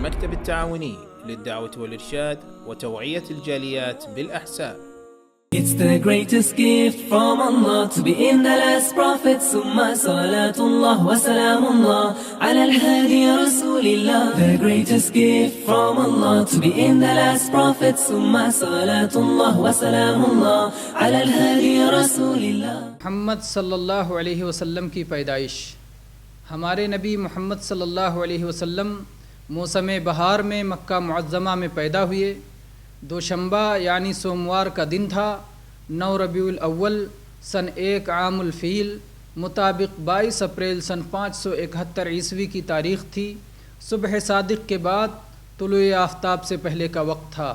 المكتب التعاوني للدعوة والإرشاد وتوعية الجاليات بالأحساء. It's the greatest gift from Allah to be in the last prophet. ثم صلاة الله وسلام الله على الهادي رسول الله. The greatest gift from Allah to be in the last prophet. ثم صلاة الله وسلام الله على الهادي رسول الله. محمد صلی اللہ علیہ وسلم کی پیدائش۔ ہمارے نبی محمد صلی اللہ علیہ وسلم موسم بہار میں مکہ معظمہ میں پیدا ہوئے۔ دوشنبہ یعنی سوموار کا دن تھا، 9 ربیع الاول سن 1 عام الفیل مطابق 22 اپریل سن 571 عیسوی کی تاریخ تھی۔ صبح صادق کے بعد طلوع آفتاب سے پہلے کا وقت تھا۔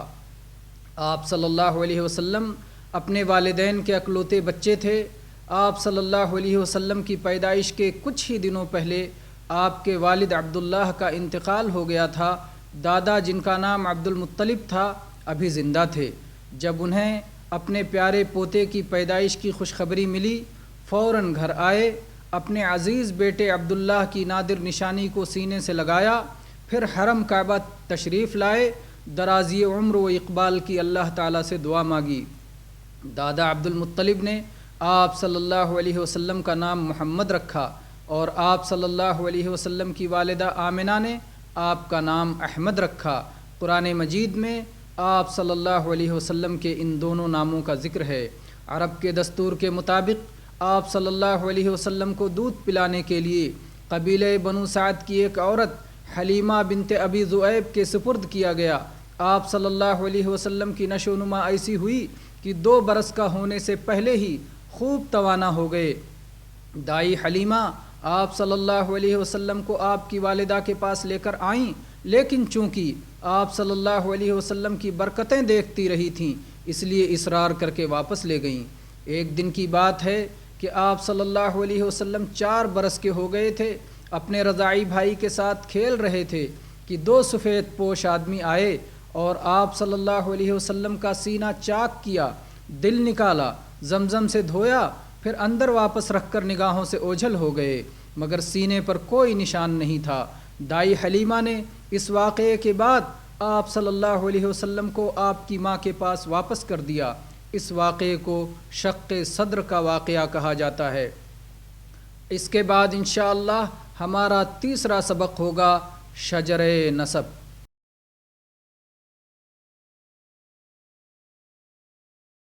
آپ صلی اللہ علیہ وسلم اپنے والدین کے اکلوتے بچے تھے۔ آپ صلی اللہ علیہ وسلم کی پیدائش کے کچھ ہی دنوں پہلے آپ کے والد عبداللہ کا انتقال ہو گیا تھا۔ دادا جن کا نام عبد المطلب تھا ابھی زندہ تھے۔ جب انہیں اپنے پیارے پوتے کی پیدائش کی خوشخبری ملی، فوراً گھر آئے، اپنے عزیز بیٹے عبداللہ کی نادر نشانی کو سینے سے لگایا، پھر حرم کعبہ تشریف لائے، درازی عمر و اقبال کی اللہ تعالیٰ سے دعا مانگی۔ دادا عبد المطلب نے آپ صلی اللہ علیہ وسلم کا نام محمد رکھا اور آپ صلی اللہ علیہ وسلم کی والدہ آمنہ نے آپ کا نام احمد رکھا۔ قرآن مجید میں آپ صلی اللہ علیہ وسلم کے ان دونوں ناموں کا ذکر ہے۔ عرب کے دستور کے مطابق آپ صلی اللہ علیہ وسلم کو دودھ پلانے کے لیے قبیلہ بنو سعد کی ایک عورت حلیمہ بنت ابی ذؤیب کے سپرد کیا گیا۔ آپ صلی اللہ علیہ وسلم کی نشو و نما ایسی ہوئی کہ 2 برس کا ہونے سے پہلے ہی خوب توانا ہو گئے۔ دائی حلیمہ آپ صلی اللہ علیہ وسلم کو آپ کی والدہ کے پاس لے کر آئیں، لیکن چونکہ آپ صلی اللہ علیہ وسلم کی برکتیں دیکھتی رہی تھیں اس لیے اصرار کر کے واپس لے گئیں۔ ایک دن کی بات ہے کہ آپ صلی اللہ علیہ وسلم 4 برس کے ہو گئے تھے، اپنے رضاعی بھائی کے ساتھ کھیل رہے تھے کہ 2 سفید پوش آدمی آئے اور آپ صلی اللہ علیہ وسلم کا سینہ چاک کیا، دل نکالا، زمزم سے دھویا، پھر اندر واپس رکھ کر نگاہوں سے اوجھل ہو گئے، مگر سینے پر کوئی نشان نہیں تھا۔ دائی حلیمہ نے اس واقعے کے بعد آپ صلی اللہ علیہ وسلم کو آپ کی ماں کے پاس واپس کر دیا۔ اس واقعے کو شق صدر کا واقعہ کہا جاتا ہے۔ اس کے بعد انشاءاللہ ہمارا تیسرا سبق ہوگا شجر نسب۔